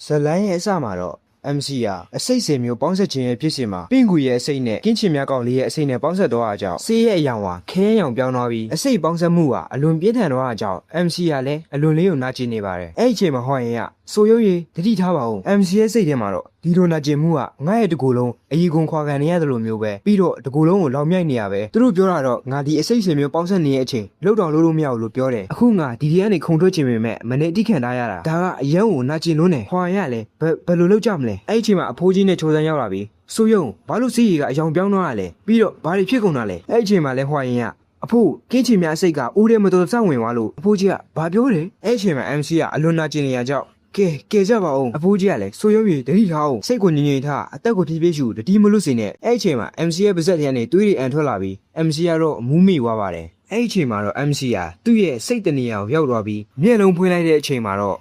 ဇလိုင်းရဲ့အစမှာတော့ MC အစိတ်စင်မျိုးပေါင်းဆက်ခြင်းရဲ့ဖြစ်စဉ်မှာပင့်ကူရဲ့အစိတ်နဲ့ကင်းချင်များကောင်လေးရဲ့အစိတ်နဲ့ပေါင်းဆက်တော့အကြောင်းဆေးရဲ့အယောင်ဟာခဲရောင်ပြောင်းသွားပြီးအစိတ်ပေါင်းဆက်မှုဟာအလွန်ပြင်းထန်တော့အကြောင်း MC ကလည်းအလွန်လေးကိုနာကျင်နေပါတယ်အဲ့ဒီအချိန်မှာဟောရင်ဆိုရုပ်ရည်တတိထားပါဦး MC ရဲ့စိတ်ထဲမှာတော့ဒီလိုနာကျင်မှုကငါ့ရဲ့တကူလုံးအကြီးကုန်ခွာခံနေရတယ်လို့မျိုးပဲပြီးတော့တကူလုံးကိုလောင်မြိုက်နေရပဲသူတို့ပြောတာတော့ငါဒီအစိတ်စင်မျိုးပေါင်းဆက်နေတဲ့အချိန်လှုပ်တော်လို့မရဘူးလို့ပြောတယ်အခုငါဒီကနေခုံထွက်ခြင်းပေမဲ့မနေ့အတိခံထားရတာဒါကအယံကိုနာကျင်လို့နေဟောရလဲဘယ်လိုလုပ်ကြမလဲအဲ့ဒီအချိန်မှာအဖိုးကြီးနဲ့ချိုးစမ်းရောက်လာပြီးဆိုရုံဘာလို့စီးရီကအယောင်ပြောင်းသွားရလဲပြီးတော့ဘာတွေဖြစ်ကုန်တာလဲအဲ့ဒီအချိန်မှာလဲဟွာရင်အဖိုးကင်းချင်များအစိတ်ကဦးထဲမတော်စောင့်ဝင်သွားလို့အဖိုးကြီးကဘာပြောတယ်အဲ့ဒီအချိန်မှာ MC ကအလွန်နာကျင်နေရကြောင်းကဲကြပါဦးအဖိုးကြီးကလည်းဆိုရုံးရည်တတိထားအောင်စိတ်ကိုငြိမ်ငြိမ်ထားအသက်ကိုဖြည်းဖြည်းရှူတတိမလွတ်စေနဲ့အဲ့ဒီအချိန်မှာ MC ရဲ့ပါဇက်ထဲကနေတွေးတွေအန်ထွက်လာပြီး MC ကတော့မူးမိသွားပါတယ်အဲ့ဒီအချိန်မှာတော့ MC သူ့ရဲ့စိတ်တနေရာကိုရောက်သွားပြီးမျက်လုံးဖွင့်လိုက်တဲ့အချိန်မှာတော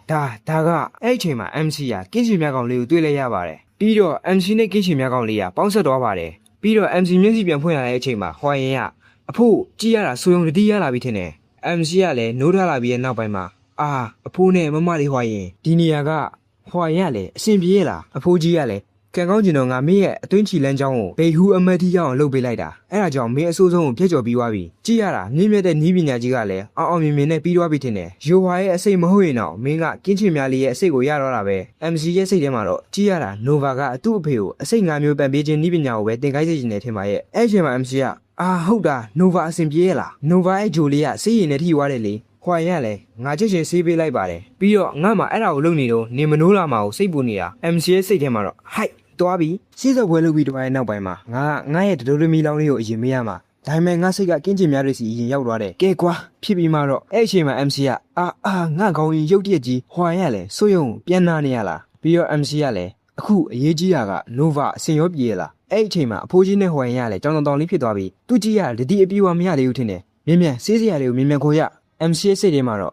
့ဒါကအဲ့ဒီအချိန်မှာ MC ကင်းချင်များကောင်လေးကိုတွေ့လိုက်ရပါတယ်ပြီးတော့ MC နဲ့ကင်းချင်များကောင်လေးကပေါင်းဆက်သွားပါတယ်ပြီးတော့ MC မျက်စိပြန်ဖွင့်လာတဲ့အချိန်မှာဟွာရင်အဖိုးကြည့်ရတာဆိုရုံတတိရလာပြီထင်တယ် MC ကလည်းနိုးထားလာပြီးရဲ့နောက်ပိုင်းမှာအဖိုးနဲ့မမလေးဟွာရင်ဒီနေရာကဟွာရင်လည်းအဆင်ပြေရလားအဖိုးကြီးကလည်းကံကောင်းကျင်တော့ငါမင်းရဲ့အတွင်းချီလန်းချောင်းကိုဘေဟူအမတ်တီရောက်အောင်လုပ်ပေးလိုက်တာအဲ့ဒါကြောင့်မင်းအဆိုးဆုံးကိုပြည့်ကျော်ပြီးသွားပြီကြည့်ရတာမြင့်မြတ်တဲ့နီးပညာကြီးကလည်းအောင်မြင်နဲ့ပြီးသွားပြီထင်တယ်ယိုဝါရဲ့အစိတ်မဟုတ်ရင်တော့မင်းကကင်းချင်များလေးရဲ့အစိတ်ကိုရတော့တာပဲ MC ရဲ့စိတ်ထဲမှာတော့ကြည့်ရတာ Nova ကသူ့အဖေကိုအစိတ်၅မျိုးပန်ပေးခြင်းနီးပညာကိုပဲတင်ခိုင်းစေချင်တယ်ထင်ပါရဲ့အဲ့ချိန်မှာ MC ကဟုတ်တာ Nova အဆင်ပြေရလား Nova ရဲ့ဂျိုလေးကစေးရင်နဲ့ထိသွားတယ်လေဟွာရင်လည်းငါချက်ချင်းဆေးပေးလိုက်ပါတယ်ပြီးတော့ငါမှအဲ့ဒါကိုလုပ်နေတော့နေမနိုးလာမှာကိုစိတ်ပူနေတာ MC ရဲ့စိတ်ထဲမှာတော့ဟိုက်သွားပြီးစီးစက်ပွဲလုပ်ပြီးတော့ရဲ့နောက်ပိုင်းမှာငါရဲ့ဒိုဒိုမီလောင်းလေးကိုအရင်မေးရမှာဒါပေမဲ့ငါစိတ်ကကင်းချင်များတွေစီအရင်ရောက်သွားတယ်ကဲကွာဖြစ်ပြီးမှတော့အဲ့အချိန်မှာ MC ကငါကောင်းရင်ရုတ်တရက်ကြီးဟွာရင်လည်းစိုးရုံပြန်နာနေရလားပြီးတော့ MC ကလည်းအခုအရေးကြီးတာက Nova အစင်ရောပြေရလားအဲ့အချိန်မှာအဖိုးကြီးနဲ့ဟွာရင်လည်းကြောင်တောင်လေးဖြစ်သွားပြီးသူကြည့်ရဒတိအပြေးဝမရသေးဘူးထင်တယ်မြန်ဆေးစရာတွေကိုမြန်ခိုးရMC စိတ်ထဲမှာတော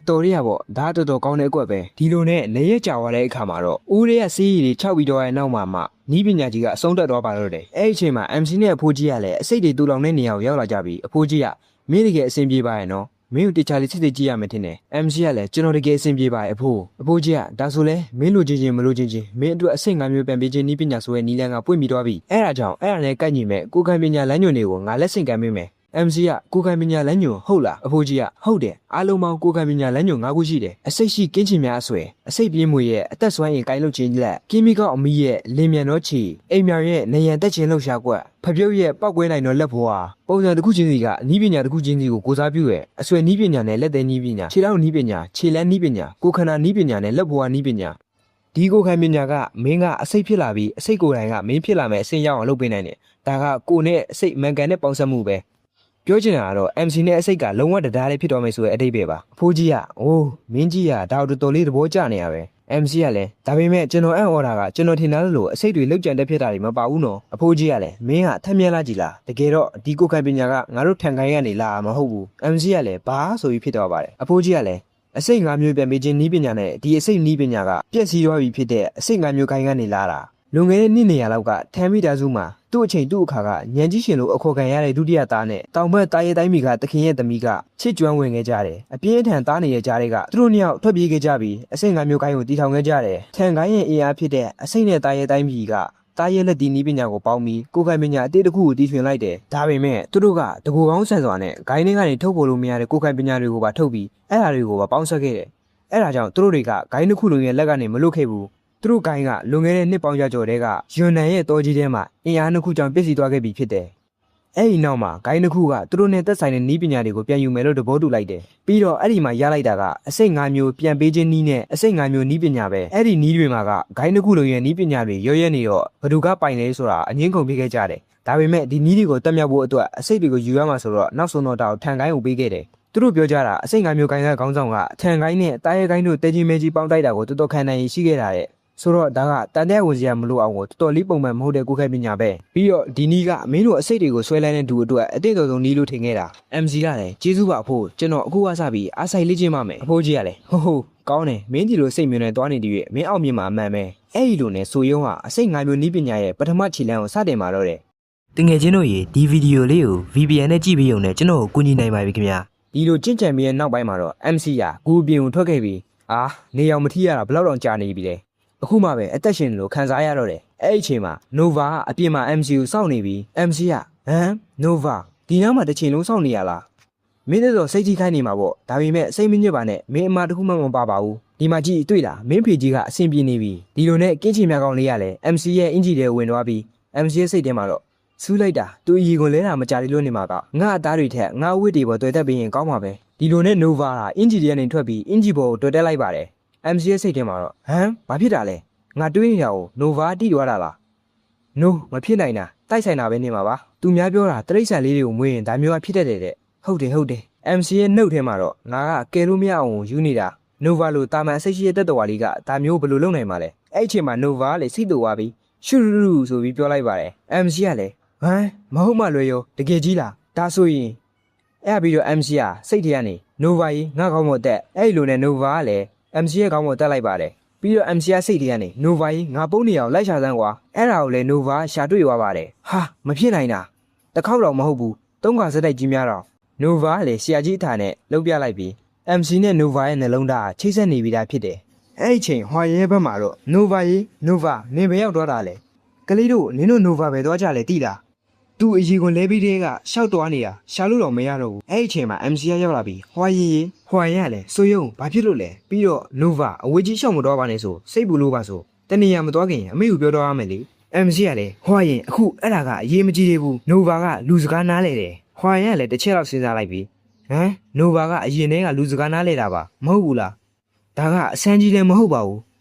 ့တော်ရရပေါ့ဒါတော်တော်ကောင်းတဲ့အကွက်ပဲဒီလိုနဲ့နေရကြွားတဲ့အခါမှာတော့ဦးရဲကစေးရည်တွေ6ပြီးတော့ရဲ့နောက်မှာနီးပညာကြီးကအဆုံးတက်သွားပါတော့တယ်အဲ့ဒီအချိန်မှာ MC နဲ့အဖိုးကြီးကလည်းအစိတ်တွေတူလောင်တဲ့နေရာကိုရောက်လာကြပြီးအဖိုးကြီးကမင်းတကယ်အဆင်ပြေပါရဲ့နော်မင်းတို့တခြားလေးစစ်စစ်ကြည့်ရမယ်ထင်တယ် MC ကလည်းကျွန်တော်တကယ်အဆင်ပြေပါရဲ့အဖိုးကြီးကဒါဆိုလဲမင်းလိုချင်းမလိုချင်းမင်းအတွက်အစိတ်၅မျိုးပန်ပေးခြင်းနီးပညာဆိုတဲ့နီးလန်းကပွင့်ပြီးသွားပြီအဲ့ဒါကြောင့်အဲ့ဒါနဲ့ကိုက်ညီမဲ့ကိုခံပညာလမ်းညွှန်တွေကိုငါလက်ဆင့်ကမ်းပေးမယ်MC ကကိုခံပညာလမ်းညွှန်ဟုတ်လားအဖိုးကြီးကဟုတ်တယ်အားလုံးပေါင်းကိုခံပညာလမ်းညွှန်၅ခုရှိတယ်အစိတ်ရှိကင်းချင်များအဆွဲအစိတ်ပြင်းမွေရဲ့အသက်စွမ်းရည်ကိုင်းလုချင်းလက်ကင်းမီကောက်အမီရဲ့လင်းမြန်တော့ချီအိမ်မြောင်ရဲ့နေရန်တက်ချင်းလှုပ်ရှားကွက်ဖပြုတ်ရဲ့ပောက်ကွဲနိုင်တော့လက်ဘွားပုံစံတစ်ခုချင်းစီကနီးပညာတစ်ခုချင်းစီကိုကိုစားပြုရဲ့အဆွဲနီးပညာနဲ့လက်သေးနီးပညာခြေထောက်နီးပညာခြေလန်းနီးပညာကိုခန္ဓာနီးပညာနဲ့လက်ဘွားနီးပညာဒီကိုခံပညာကမင်းကအစိတ်ဖြစ်လာပြီးအစိတ်ကိုယ်တိုင်ကမင်းဖြစ်လာမယ်အစင်ရောက်အောင်လုပ်ပေးနိုင်တယ်ဒါကကိုနဲ့အစိတ်မန်ကန်နဲ့ပေါင်းစပ်မှုပဲပြောချင်တာကတော့ MC နဲ့အစိတ်ကလုံးဝတရားလေးဖြစ်တော်မယ်ဆိုတဲ့အတိတ်ပဲပါအဖိုးကြီးကမင်းကြီးကဒါတော်တော်လေးသဘောကျနေရပဲ MC ကလည်းဒါပေမဲ့ကျွန်တော်အံ့ဩတာကကျွန်တော်ထင်သားလို့အစိတ်တွေလောက်ကြံတက်ဖြစ်တာတွေမပါဘူးနော်အဖိုးကြီးကလည်းမင်းကထက်မြက်လာကြည်လားတကယ်တော့ဒီကိုခိုင်ပညာကငါတို့ထန်ခိုင်းရနေလားမဟုတ်ဘူး MC ကလည်းဘာဆိုပြီးဖြစ်တော့ပါတယ်အဖိုးကြီးကလည်းအစိတ်၅မျိုးပြန်ပေးခြင်းနီးပညာနဲ့ဒီအစိတ်နီးပညာကပြည့်စည်သွားပြီဖြစ်တဲ့အစိတ်၅မျိုးခိုင်းကနေလာတာလွန်ခဲ့တဲ့နှစ်နေရာလောက်ကထမ်းမိသားစုမှာသူ့အချိန်သူ့အခါကညံကြီးရှင်လို့အခေါ်ခံရတဲ့ဒုတိယသားနဲ့တောင်ဘက်တာရဲတိုင်းမိကတခင်ရဲ့သမီးကချစ်ကျွမ်းဝင်ခဲ့ကြတယ်အပြင်းအထန်သားနေတဲ့ကြားတွေကသူတို့နှစ်ယောက်ထွက်ပြေးခဲ့ကြပြီးအစိတ်၅မျိုးကိုင်းကိုတီထောင်ခဲ့ကြတယ်ထန်ကိုင်းရဲ့အင်အားဖြစ်တဲ့အစိတ်နဲ့တာရဲတိုင်းမိကတာရဲလက်တီနီးပညာကိုပေါင်းပြီးကိုခိုင်ပညာအတေးတစ်ခုကိုတီထွင်လိုက်တယ်ဒါပေမဲ့သူတို့ကတကူကောင်းဆန်စွာနဲ့ဂိုင်းထဲကနေထုတ်ပေါ်လို့မရတဲ့ကိုခိုင်ပညာတွေကိုပါထုတ်ပြီးအဲ့ဓာတွေကိုပါပေါင်းဆက်ခဲ့တယ်အဲ့ဒါကြောင့်သူတို့တွေကဂိုင်းတစ်ခုလုံးရဲ့လက်ကနေမလွတ်ခဲ့ဘူးသူတို့ကိုင်းကလွန်ခဲ့တဲ့နှစ်ပေါင်းကျော်တဲ့ကယွန်နန်ရဲ့တော်ကြီးထဲမှာအင်အားနှစ်ခုကြောင့်ပြည့်စည်သွားခဲ့ပြီဖြစ်တယ်။အဲ့ဒီနောက်မှာဂိုင်းတစ်ခုကသူတို့နဲ့သက်ဆိုင်တဲ့နီးပညာတွေကိုပြန်ယူမယ်လို့သဘောတူလိုက်တယ်။ပြီးတော့အဲ့ဒီမှာရလိုက်တာကအစိတ်၅မျိုးပြန်ပေးခြင်းနီးနဲ့အစိတ်၅မျိုးနီးပညာပဲ။အဲ့ဒီနီးတွေမှာကဂိုင်းတစ်ခုလုံးရဲ့နီးပညာတွေရောရဲနေတော့ဘသူကပိုင်လဲဆိုတာအငင်းကုန်ပြခဲ့ကြတယ်။ဒါပေမဲ့ဒီနီးတွေကိုတက်မြောက်ဖို့အတွက်အစိတ်တွေကိုယူရမှာဆိုတော့နောက်ဆုံးတော့တောက်ထန်ကိုင်းကိုပေးခဲ့တယ်။သူတို့ပြောကြတာအစိတ်၅မျိုးဂိုင်းကခေါင်းဆောင်ကထန်ကိုင်းနဲ့တာရဲကိုင်းတို့တဲကြီးမဲကြီးပေါင်းတိုက်တာကိုတော်တော်ခံနိုင်ရှိခဲ့တာတဲ့ဆိုတော့ဒါကတန်တဲ့ဝင်စရာမလိုအောင်ကိုတော်တော်လေးပုံမှန်မဟုတ်တဲ့ကိုခိုင်ပညာပဲပြီးတော့ဒီနီးကအမင်းတို့အစိတ်တွေကိုဆွဲလိုက်တဲ့ဒူအတွက်အတိတ်တော်ဆုံးနီးလို့ထင်ခဲ့တာ MC ကလည်းကျေးဇူးပါအဖိုးကျွန်တော်အခုကစပြီးအားဆိုင်လေးချင်းပါမယ်အဖိုးကြီးကလည်းဟုတ်ကောင်းတယ်မင်းဒီလိုစိတ်မျိုးနဲ့တွားနေတည်းရဲ့မင်းအောက်မြင်မှာအမှန်ပဲအဲ့ဒီလိုနဲ့ဆိုရုံးဟာအစိတ်၅မျိုးနီးပညာရဲ့ပထမခြေလှမ်းကိုစတင်มาတော့တယ်တငယ်ချင်းတို့ရေဒီဗီဒီယိုလေးကို VPN နဲ့ကြည့်ပြီးုံနဲ့ကျွန်တော်ကိုကူညီနိုင်ပါပြီခင်ဗျာဒီလိုကြင့်ကြံပြီးတဲ့နောက်ပိုင်းမှာတော့ MC ကဂူပြင်ကိုထွက်ခဲ့ပြီးနေအောင်မထီရတာဘယ်လောက်တောင်ကြာနေပြီလဲ အခုမှပဲအသက်ရှင်လို့ခံစားရတော့တယ်အဲ့အချိန်မှာ Nova ကအပြင်မှာ MC ကိုစောင့်နေပြီး MC ကNova ဒီနားမှာတစ်ချိန်လုံးစောင့်နေရလားမင်းတို့စိတ်ကြီးခိုင်းနေမှာပေါ့ဒါပေမဲ့စိတ်မညစ်ပါနဲ့မင်းအမတခုမှမပါပါဘူးဒီမှာကြည့်တွေ့လားမင်းဖေကြီးကအဆင်ပြေနေပြီဒီလိုနဲ့ကင်းချင်မြကောင်လေးရလဲ MC ရဲ့အင်ဂျီတွေဝင်သွားပြီး MC ရဲ့စိတ်ထဲမှာတော့စူးလိုက်တာသူအီကိုလဲတာမကြတယ်လို့နေမှာကငါအသားတွေထက်ငါအဝတ်တွေပေါ်တွေ့တတ်ပြီးရင်ကောင်းမှာပဲဒီလိုနဲ့ Nova ကအင်ဂျီတွေကနေထွက်ပြီးအင်ဂျီပေါ်ကိုတွေ့တက်လိုက်ပါတယ် MC ရဲ့စိတ်ထဲမှာတော့ဘာဖြစ်တာလဲငါတွေးနေတာကို Nova တိသွားတာလား No မဖြစ်နိုင်တာတိုက်ဆိုင်တာပဲနေမှာပါသူများပြောတာတရိတ်ဆန်လေးတွေကိုမွေးရင်ဒါမျိုးကဖြစ်တတ်တယ်တဲ့ဟုတ်တယ် MC ရဲ့နှုတ်ထဲမှာတော့ငါကကယ်လို့မရအောင်ယူနေတာ Nova လို့တာမန်အစိတ်ရှိတဲ့တက်တော်လေးကဒါမျိုးဘယ်လိုလုပ်နိုင်မှာလဲအဲ့အချိန်မှာ Nova ကလေစိတ်တူသွားပြီးရှူရူဆိုပြီးပြောလိုက်ပါတယ် MC ကလည်းမဟုတ်မှလွယ်ရောတကယ်ကြီးလားဒါဆိုရင်အဲ့ပြီးတော့ MC ကစိတ်ထဲကနေ Nova ကြီးငါကောင်းမတက်အဲ့လိုနဲ့ Nova ကလည်း MC ရဲ့ကောင်းမတက်လိုက်ပါတယ်ပြီးတော့ MC ကစိတ်ထဲကနေ Nova ကြီးငါပုံးနေအောင်လိုက်ရှာစမ်းကွာအဲ့ဒါကိုလည်း Nova ရှာတွေ့သွားပါတယ်ဟာမဖြစ်နိုင်တာတစ်ခေါက်တော့မဟုတ်ဘူးသုံးခါစက်တိုက်ကြီးများတော့ Nova ကလည်းဆရာကြီးအထာနဲ့လှုပ်ပြလိုက်ပြီး MC နဲ့ Nova ရဲ့နှလုံးသားချိတ်ဆက်နေပြီးသားဖြစ်တယ်အဲ့ဒီချိန်ဟွာရဲဘက်မှာတော့ Nova ကြီး Nova နင်ဘယ်ရောက်သွားတာလဲကလေးတို့နင်တို့ Nova ပဲသွားကြလဲတိလားသူအကြီးကိုလဲပြီးတဲ့ကရှောက်သွားနေတာရှာလို့တော့မရတော့ဘူးအဲ့ဒီချိန်မှာ MC ကရောက်လာပြီးဟွာရလဲဆိုယုံဘာဖြစ်လို့လဲပြီးတော့ Nova အဝေးကြီးရှောက်မတော့ပါနဲ့ဆိုစိတ်ပူလို့ပါဆိုတနေရမသွားခင်အမေကိုပြောတော့ရမယ်လေ MC ကလည်းဟွာရင်အခုအဲ့ဒါကအရေးမကြီးသေးဘူး Nova ကလူစကားနားလဲတယ်ဟွာရင်ကလည်းတစ်ချက်လောက်စဉ်းစားလိုက်ပြီးNova ကအရင်တည်းကလူစကားနားလဲတာပါမဟုတ်ဘူးလားဒါကအစမ်းကြီးလည်းမဟုတ်ပါဘူး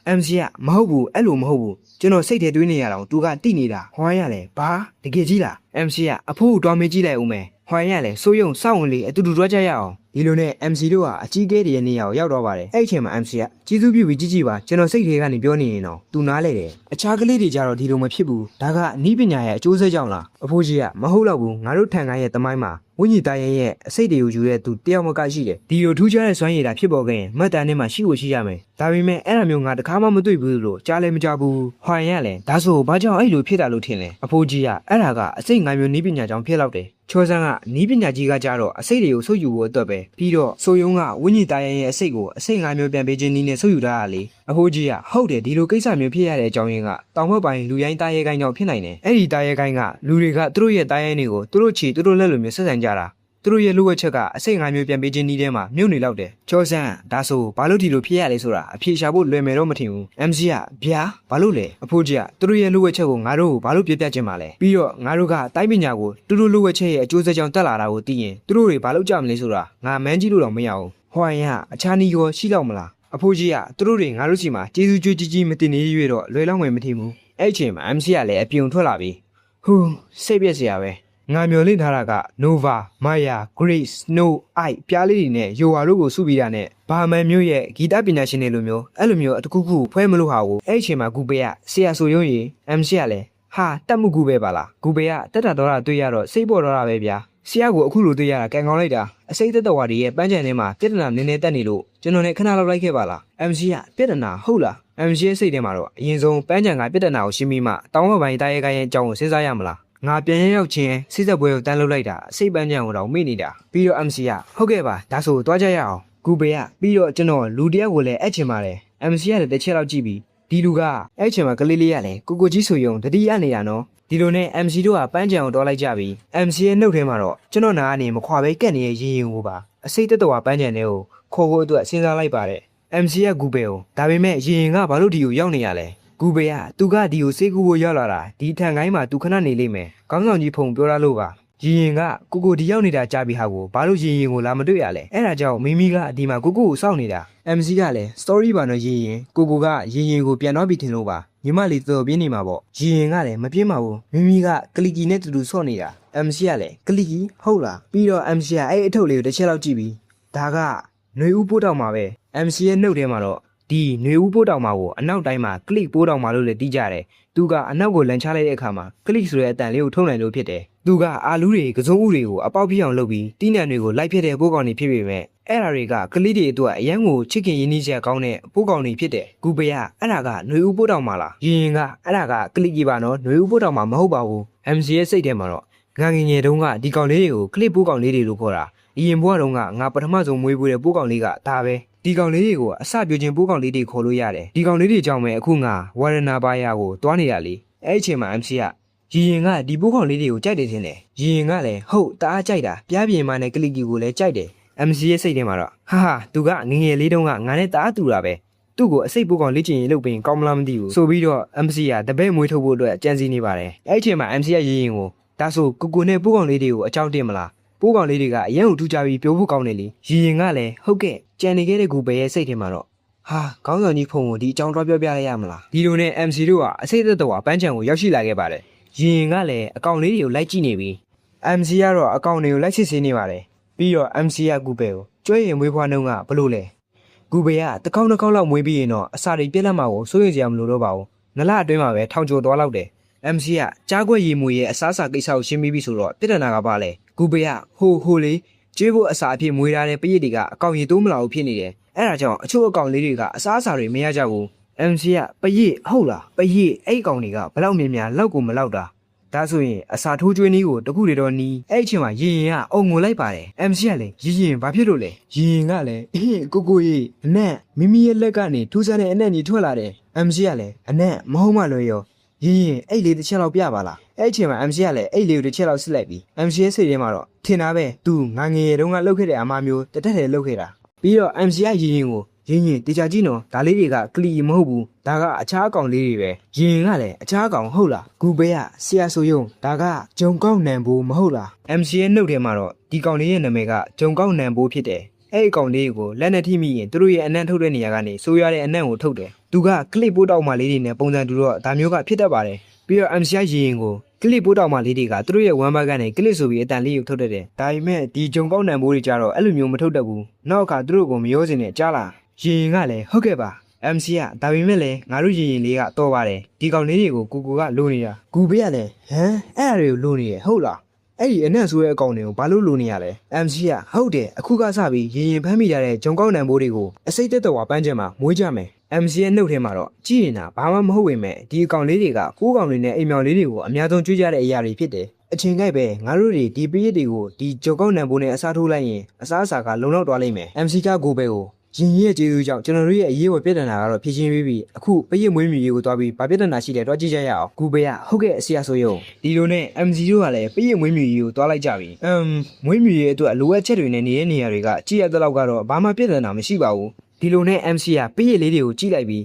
MC ကမဟုတ်ဘူးအဲ့လိုမဟုတ်ဘူးကျွန်တော်စိတ်ထဲတွေးနေရတော့သူကတိနေတာဟွာရလဲဘာတကယ်ကြီးလား MC ကအဖိုးကိုတွားမေးကြည့်လိုက်ဦးမယ်ဟွာရလဲစိုးရုံစောင့်ဝင်လေးအတူတူတွားကြရအောင်ဒီလိုနဲ့ MC တို့ကအကြီးကဲတွေရဲ့နေရာကိုရောက်တော့ပါတယ်အဲ့အချိန်မှာ MC ကကြီးစုပြပြီးကြီးကြီးပါကျွန်တော်စိတ်ထဲကနေပြောနေရင်တော့သူနားလဲတယ်အခြားကလေးတွေကြတော့ဒီလိုမဖြစ်ဘူးဒါကနီးပညာရဲ့အကျိုးဆက်ကြောင့်လားအဖိုးကြီးကမဟုတ်တော့ဘူးငါတို့ထန်ကိုင်းရဲ့တမိုင်းမှာဝိညာဉ်သားရဲ့အစိတ်တွေကိုယူတဲ့သူတယောက်မကရှိတယ်ဒီလိုထူးခြားတဲ့စွမ်းရည်တာဖြစ်ပေါ်ခဲ့ရင်မှတ်တမ်းထဲမှာရှိဖို့ရှိရမယ်ဒါပေမဲ့အဲ့ဒါမျိုးငါတခါမှမတွေ့ဘူးလို့ကြားလည်းမကြားဘူးဟွာရင်ကလည်းဒါဆိုဘာကြောင့်အဲ့လိုဖြစ်တာလို့ထင်လဲအဖိုးကြီးကအဲ့ဒါကအစိတ်ငါမျိုးနီးပညာကြောင့်ဖြစ်တော့တယ်ချောဆန်းကနီးပညာကြီးကကြတော့အစိတ်တွေကိုဆုပ်ယူဖို့အတွက်ပဲပြီးတော့ဆိုယုံကဝိညာဉ်သားရဲ့အစိတ်ကိုအစိတ်ငါမျိုးပြန်ပေးခြင်းနည်းနဲ့ဆုပ်ယူထားတာလေအဖိုးကြီးကဟုတ်တယ်ဒီလိုကိစ္စမျိုးဖြစ်ရတဲ့အကြောင်းရင်းကတောင်ဘက်ပိုင်းလူရိုင်းသားရဲကိုင်းကြောင့်ဖြစ်နိုင်တယ်အဲ့ဒီသားရဲကိုင်းကလူတွေကသူတို့ရဲ့သားရဲတွေကိုသူတို့ချီသူတို့လက်လိုမျိုးဆက်ဆံကြတာသူတို့ရဲ့လူဝက်ချက်ကအစိတ်ငါမျိုးပြန်ပေးခြင်းနည်းထဲမှာမြုပ်နေလောက်တယ်ချောဆန်းဒါဆိုဘာလို့ဒီလိုဖြစ်ရလဲဆိုတာအဖြေရှာဖို့လွယ်မယ်တော့မထင်ဘူး MC ကဗျာဘာလို့လဲအဖိုးကြီးကသူတို့ရဲ့လူဝက်ချက်ကိုငါတို့ကိုဘာလို့ပြပြခြင်းပါလဲပြီးတော့ငါတို့ကတိုင်းပညာကိုသူတို့လူဝက်ချက်ရဲ့အကျိုးဆက်ကြောင့်တက်လာတာကိုသိရင်သူတို့တွေဘာလို့ကြမလဲဆိုတာငါမန်းကြီးလို့တော့မရဘူးဟွာရင်ကအခြားနည်းရောရှိလောက်မလားအဖိုးကြီးကသူတို့တွေငါတို့စီမှာကျေးဇူးကြွေးကြီးမတင်နေရွေ့တော့လွယ်လောက်ငယ်မထင်ဘူးအဲ့အချိန်မှာ MC ကလည်းအပြုံထွက်လာပြီးဟူးစိတ်ပြက်စရာပဲငါမျောလင့်ထားတာက Nova, Maya, Grace, Snow, Ice ပြားလေးတွေနဲ့ယိုဝါတို့ကိုစုပြီးတာနဲ့ဘာမန်မျိုးရဲ့ဂီတပညာရှင်တွေလိုမျိုးအဲ့လိုမျိုးအတခုခုဖွဲမလို့ဟာကိုအဲ့အချိန်မှာဂူပေကဆရာဆိုရုံးရီ MC ကလည်းဟာတက်မှုဂူပဲပါလားဂူပေကတက်တာတော့တာတွေ့ရတော့စိတ်ပေါ်တော့တာပဲဗျာဆရာကိုအခုလိုတွေ့ရတာကံကောင်းလိုက်တာအစိတ်သက်တော်ဝါဒီရဲ့ပန်းချံထဲမှာပြဿနာနည်းနည်းတက်နေလို့ကျွန်တော်နဲ့ခဏလောက်လိုက်ခဲ့ပါလား MC ကပြဿနာဟုတ်လား MC ရဲ့စိတ်ထဲမှာတော့အရင်ဆုံးပန်းချံကပြဿနာကိုရှင်းပြီးမှတောင်းဝပိုင်းတားရဲကိုင်းရဲ့အကြောင်းကိုစဉ်းစားရမလားငါပြန်ရောက်ချင်းစိတ်သက်ပွဲကိုတန်းလုပ်လိုက်တာအစိတ်ပန်းချံကိုတော့မေ့နေတာပြီးတော့ MC ကဟုတ်ကဲ့ပါဒါဆိုသွားကြရအောင်ဂူပေကပြီးတော့ကျွန်တော်လူတယောက်ကိုလည်းအဲ့ချင်ပါတယ် MC ကလည်းတစ်ချက်လောက်ကြည့်ပြီးဒီလူကအဲ့ချင်မှာကလေးလေးရလဲကိုကြီးဆိုယုံတတိယနေတာနော်ဒီလိုနဲ့ MC တို့ကပန်းချံကိုတော့လိုက်ကြပြီး MC ရဲ့နှုတ်ထဲမှာတော့ကျွန်တော်နာကနေမခွာပဲကက်နေတဲ့ရင်ရင်ကိုပါအစိတ်သက်တော်ပန်းချံတွေကိုခေါ်ဖို့အတွက်စဉ်းစားလိုက်ပါတယ် MC ကဂူပေကိုဒါပေမဲ့ရင်ရင်ကဘာလို့ဒီကိုရောက်နေရလဲဂူပေကသူကဒီကိုစေးကူကိုရောက်လာတာဒီထန်ကိုင်းမှာသူခဏနေလိမ့်မယ်ကောင်းဆောင်ကြီးဖုံပြောရလို့ပါရင်ရင်ကကိုဒီရောက်နေတာကြားပြီးဟာကိုဘာလို့ရင်ရင်ကိုလာမတွေ့ရလဲအဲ့ဒါကြောင့်မိမိကဒီမှာကိုစောင့်နေတာ MC ကလည်း story ပါနော်ရင်ရင်ကိုကရင်ရင်ကိုပြန်တော့ပြီးထင်လို့ပါညီမလေးတော်ပြင်းနေမှာပေါ့ရင်ရင်ကလည်းမပြင်းပါဘူးမိမိကကလီကီနဲ့တူတူဆော့နေတာ MC ကလည်းကလီကီဟုတ်လားပြီးတော့ MC ကအဲ့အထုပ်လေးကိုတစ်ချက်လောက်ကြည့်ပြီးဒါကຫນွေဦးပိုးတောင်မှာပဲ MC ရဲ့နှုတ်ထဲမှာတော့ဒီຫນွေဦးပိုးတောင်မှာကိုအနောက်တိုင်းမှာကလစ်ပိုးတောင်မှာလို့လည်းတီးကြတယ်သူကအနောက်ကိုလန်ချလိုက်တဲ့အခါမှာကလစ်ဆိုတဲ့အတန်လေးကိုထုတ်နိုင်လို့ဖြစ်တယ်သူကအာလူးတွေကစုံဥတွေကိုအပေါက်ပြအောင်လုပ်ပြီးတီးနှံတွေကိုလိုက်ဖြစ်တဲ့ပိုးကောင်တွေဖြစ်ပေမဲ့အဲ့ဓာတွေကကလစ်တွေအတွက်အရန်ကိုချစ်ခင်ရင်းနှီးစရာကောင်းတဲ့ပိုးကောင်တွေဖြစ်တယ်ဂူပေကအဲ့ဒါကຫນွေဦးပိုးတောင်မှာလားရင်ရင်ကအဲ့ဒါကကလစ်ကြီးပါနော်ຫນွေဦးပိုးတောင်မှာမဟုတ်ပါဘူး MC ရဲ့စိတ်ထဲမှာတော့ငါငငယ်တုန်းကဒီကောင်လေးတွေကိုကလစ်ပိုးကောင်လေးတွေလို့ခေါ်တာအရင်ဘဝတုန်းကငါပထမဆုံးမွေးပွေးတဲ့ပိုးကောင်လေးကဒါပဲ ဒီကောင်လေးတွေကိုအစပြချင်းပိုးကောင်လေးတွေခေါ်လို့ရတယ်ဒီကောင်လေးတွေကြောင့်ပဲအခုငါဝါရနာဘာယာကိုတွားနေရလေအဲ့အချိန်မှာ MC ကရီရင်ကဒီပိုးကောင်လေးတွေကိုကြိုက်တယ်ထင်တယ်ရီရင်ကလည်းဟုတ်တအားကြိုက်တာပြားပြင်မနဲ့ကလီကီကိုလည်းကြိုက်တယ် MC ရဲ့စိတ်ထဲမှာတော့ဟာသူကငငယ်လေးတုန်းကငါနဲ့တအားတူတာပဲသူ့ကိုအစိတ်ပိုးကောင်လေ့ကျင့်ရေးလုပ်ပြီးကောင်းမလားမသိဘူးဆိုပြီးတော့ MC ကတပည့်မွေးထုတ်ဖို့အတွက်ကြံစည်နေပါတယ်အဲ့အချိန်မှာ MC ကရီရင်ကိုဒါဆိုကိုနဲ့ပိုးကောင်လေးတွေကိုအကြောင်းတင်မလားပိုးကောင်လေးတွေကအရင်ကထူကြပြီးပြောဖို့ကောင်းတယ်လေရီရင်ကလည်းဟုတ်ကဲ့ကြံနေခဲ့တဲ့ကူပဲရဲ့စိတ်ထဲမှာတော့ဟာခေါင်းဆောင်ကြီးဖုံကိုဒီအကြောင်းတော့ပြောပြလိုက်ရမလားဒီလိုနဲ့ MC တို့ကအစိတ်သက်တော်ပန်းချံကိုရောက်ရှိလာခဲ့ပါတယ်ရီရင်ကလည်းအကောင်လေးတွေကိုလိုက်ကြည့်နေပြီ MC ကတော့အကောင်တွေကိုလိုက်စစ်ဆေးနေပါတယ်ပြီးတော့ MC ကကူပဲကိုကျွဲရင်မွေးဖွားနှုန်းကဘလို့လဲကူပဲကတစ်ခေါက်နှစ်ခေါက်လောက်မွေးပြီးရင်တော့အစာတွေပြက်လက်မှာကိုစိုးရိမ်စရာမလိုတော့ပါဘူးနလအတွင်းမှာပဲထောင်ကျော်သွားလောက်တယ် MC ကကြားခွက်ရည်မွေရဲ့အစားအစာကိစ္စကိုရှင်းပြီးပြီဆိုတော့ပြဿနာကပါလေကူပဲကဟိုလေကျွေးဖို့အစာအဖြစ်မွေးထားတဲ့ပရိတ်တွေကအကောင်ရည်တိုးမလာဘူးဖြစ်နေတယ်အဲ့ဒါကြောင့်အချို့အကောင်လေးတွေကအစားအစာတွေမရကြဘူး MC ကပရိတ်ဟုတ်လားပရိတ်အဲ့ကောင်တွေကဘလောက်မြင်များလောက်ကိုမလောက်တာဒါဆိုရင်အစာထိုးကျွေးနည်းကိုတခုတည်းတော့နီးအဲ့အချိန်မှာရင်ရင်ကအုံငိုလိုက်ပါတယ် MC ကလည်းရင်ဘာဖြစ်လို့လဲရင်ကလည်းကိုကြီးအနက်မိမိရဲ့လက်ကနေထူးဆန်းတဲ့အနက်ကြီးထွက်လာတယ် MC ကလည်းအနက်မဟုတ်မှလွယ်ရောရင်အဲ့လေးတစ်ချက်လောက်ပြပါလားအဲ့အချိန်မှာ MC ကလည်းအဲ့လေးကိုတစ်ချက်လောက်စစ်လိုက်ပြီး MC ရဲ့စိတ်ထဲမှာတော့ထင်တာပဲသူငငယ်တုန်းကလှုပ်ခဲ့တဲ့အမားမျိုးတတက်တယ်လှုပ်ခဲ့တာပြီးတော့ MC ကရင်ကိုရင်တေချာကြည့်နော်ဒါလေးတွေကကလီမဟုတ်ဘူးဒါကအခြားအကောင်လေးတွေပဲရင်ကလည်းအခြားအကောင်ဟုတ်လားဂူဘေးကဆရာဆိုယုံဒါကဂျုံကောက်နံဘိုးမဟုတ်လား MC ရဲ့နှုတ်ထဲမှာတော့ဒီကောင်လေးရဲ့နာမည်ကဂျုံကောက်နံဘိုးဖြစ်တယ်အဲ့ဒီကောင်လေးကိုလက်နဲ့ထိမိရင်သူတို့ရဲ့အနံ့ထုတ်တဲ့နေရာကနေဆိုးရတဲ့အနံ့ကိုထုတ်တယ်သူကကလစ်ပိုးတောက်မှလေးတွေနဲ့ပုံစံတူတော့ဒါမျိုးကဖြစ်တတ်ပါတယ်ပြီးတော့ MC ရင်ကိုကလစ်ပိုးတောက်မှလေးတွေကသူတို့ရဲ့ဝမ်းဘက်ကနေကလစ်ဆိုပြီးအတန်လေးကိုထုတ်တတ်တယ်ဒါပေမဲ့ဒီဂျုံကောက်နံဘိုးတွေကြတော့အဲ့လိုမျိုးမထုတ်တတ်ဘူးနောက်အခါသူတို့ကိုမရောစင်နဲ့ကြားလာရင်ကလည်းဟုတ်ကဲ့ပါ MC ကဒါပေမဲ့လည်းငါတို့ရင်လေးကတော့ပါတယ်ဒီကောင်လေးတွေကိုကိုကလိုနေတာဂူဘေးကလည်းဟမ်အဲ့အရာတွေကိုလိုနေရဟုတ်လားအဲ့ဒီအနက်ဆိုတဲ့အကောင်တွေကိုဘာလို့လိုနေရလဲ MC ကဟုတ်တယ်အခုကစပြီးရင်ဖမ်းမိရတဲ့ဂျုံကောက်နံဘိုးတွေကိုအစိတ်သက်တော်ပန်းချင်မှာမွေးကြမယ် MC ရဲ့နှုတ်ထဲမှာတော့ကြည့်နေတာဘာမှမဟုတ်ဝင်မဲ့ဒီအကောင်လေးတွေကကိုးကောင်လေးနဲ့အိမ်မြောင်လေးတွေကိုအများဆုံးကြွေးကြတဲ့အရာတွေဖြစ်တယ်အချိန်ကိုက်ပဲငါတို့တွေဒီပရိတ်တွေကိုဒီဂျုံကောက်နံဘိုးနဲ့အစားထိုးလိုက်ရင်အစားအစာကလုံလောက်သွားလိမ့်မယ် MC ကကိုပဲကိုရင်ရဲ့ကျေးဇူးကြောင့်ကျွန်တော်တို့ရဲ့အရေးပေါ်ပြဿနာကတော့ဖြေရှင်းပြီးပြီအခုပရိတ်မွေးမြူရေးကိုသွားပြီးဗာပြဿနာရှိတယ်တော့ကြည့်ကြရအောင်ကူဘေးကဟုတ်ကဲ့ဆရာဆိုရုံဒီလိုနဲ့ MC တို့ကလည်းပရိတ်မွေးမြူရေးကိုသွားလိုက်ကြပြီမွေးမြူရေးအတွက်လိုအပ်ချက်တွေနဲ့နေတဲ့နေရာတွေကကြည့်ရတဲ့လောက်ကတော့ဘာမှပြဿနာမရှိပါဘူးဒီလိုနဲ့ MC ကပရိတ်လေးတွေကိုကြည့်လိုက်ပြီ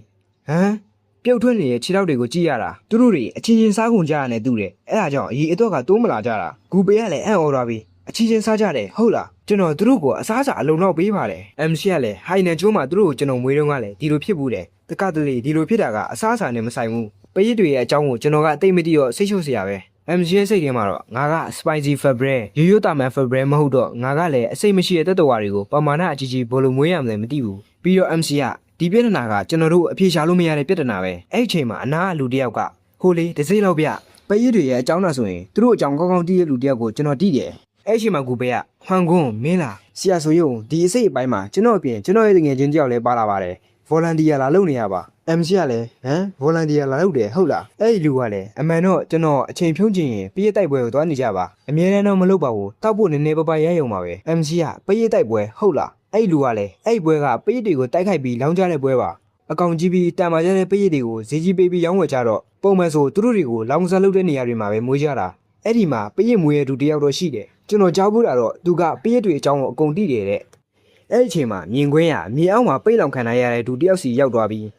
းဟမ်ပြုတ်ထွက်နေတဲ့ခြေထောက်တွေကိုကြည့်ရတာသူတို့တွေအချင်းချင်းစားကုန်ကြရတဲ့တူတယ်အဲ့ဒါကြောင့်အရေးအတွက်ကတိုးမလာကြတာကူဘေးကလည်းအံ့ဩသွားပြီးအချင်းချင်းစားကြတယ်ဟုတ်လားကျွန်တော်တို့ကိုအစားအစာအလုံးတော့ပေးပါတယ် MC ကလည်းဟိုင်နယ်ကျိုးမှာတို့ကိုကျွန်တော်မွေးတော့ကလည်းဒီလိုဖြစ်ဘူးတယ်တကတလေဒီလိုဖြစ်တာကအစားအစာနဲ့မဆိုင်ဘူးပရိတ်တွေရဲ့အကြောင်းကိုကျွန်တော်ကအသိမသိတော့စိတ်ရှုပ်စရာပဲ MC ရဲ့စိတ်ထဲမှာတော့ငါက spicy fabric ရိုးတာမှန် fabric မဟုတ်တော့ငါကလည်းအစိတ်မရှိတဲ့တက်တော်ဝါတွေကိုပမာဏအကြီးကြီးဘယ်လိုမွေးရမလဲမသိဘူးပြီးတော့ MC ကဒီပြဿနာကကျွန်တော်တို့အပြေရှားလို့မရတဲ့ပြဿနာပဲအဲ့ဒီအချိန်မှာအနာကလူတယောက်ကဟိုလေတစ်စိမ့်လောက်ပြပရိတ်တွေရဲ့အကြောင်းလားဆိုရင်တို့အကြောင်းကောင်းကောင်းသိတဲ့လူတယောက်ကိုကျွန်တော်သိတယ်အဲ့ဒီအချိန်မှာကူပဲကဟွမ်ကွန်းမင်းလားဆရာဆိုရုံဒီအစိတ်အပိုင်းမှာကျွန်တော်အပြင်ကျွန်တော်ရဲ့ငွေချင်းတယောက်လည်းပါလာပါတယ် volunteer လာလုပ်နေရပါ MC ကလည်းဟမ် volunteer လာလုပ်တယ်ဟုတ်လားအဲ့ဒီလူကလည်းအမှန်တော့ကျွန်တော်အချိန်ဖြုံးချင်ရင်ပရိတ်တိုက်ပွဲကိုသွားနေကြပါအမြဲတမ်းတော့မလုပ်ပါဘူးတောက်ဖို့နည်းနည်းပပရရုံပါပဲ MC ကပရိတ်တိုက်ပွဲဟုတ်လားအဲ့လူကလည်းအဲ့ပွဲကပရိတ်တွေကိုတိုက်ခိုက်ပြီးလောင်းကြတဲ့ပွဲပါအကောင်ကြီးပြီးတန်မာကြတဲ့ပရိတ်တွေကိုဈေးကြီးပေးပြီးရောင်းဝယ်ကြတော့ပုံမှန်ဆိုသူတို့တွေကိုလောင်းစားလုပ်တဲ့နေရာတွေမှာပဲမွေးကြတာအဲ့ဒီမှာပရိတ်မွေးရသူတယောက်တော့ရှိတယ်ကျွန်တော်ကြားဖို့တာတော့သူကပရိတ်တွေအကြောင်းကိုအကုန်သိတယ်တဲ့အဲ့ဒီအချိန်မှာမြင်ကွင်းရမြေအောက်မှာပိတ်လောင်ခံရတဲ့သူတယောက်စီရောက်သွားပြီး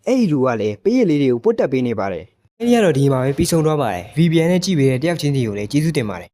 အဲ့ဒီလူကလည်းပရိတ်လေးတွေကိုပုတ်တက်ပေးနေပါတယ်အဲ့ဒီကတော့ဒီမှာပဲပြီးဆုံးသွားပါတယ် VPN နဲ့ကြည့်ပေးတဲ့တယောက်ချင်းစီကိုလည်းကျေးဇူးတင်ပါတယ်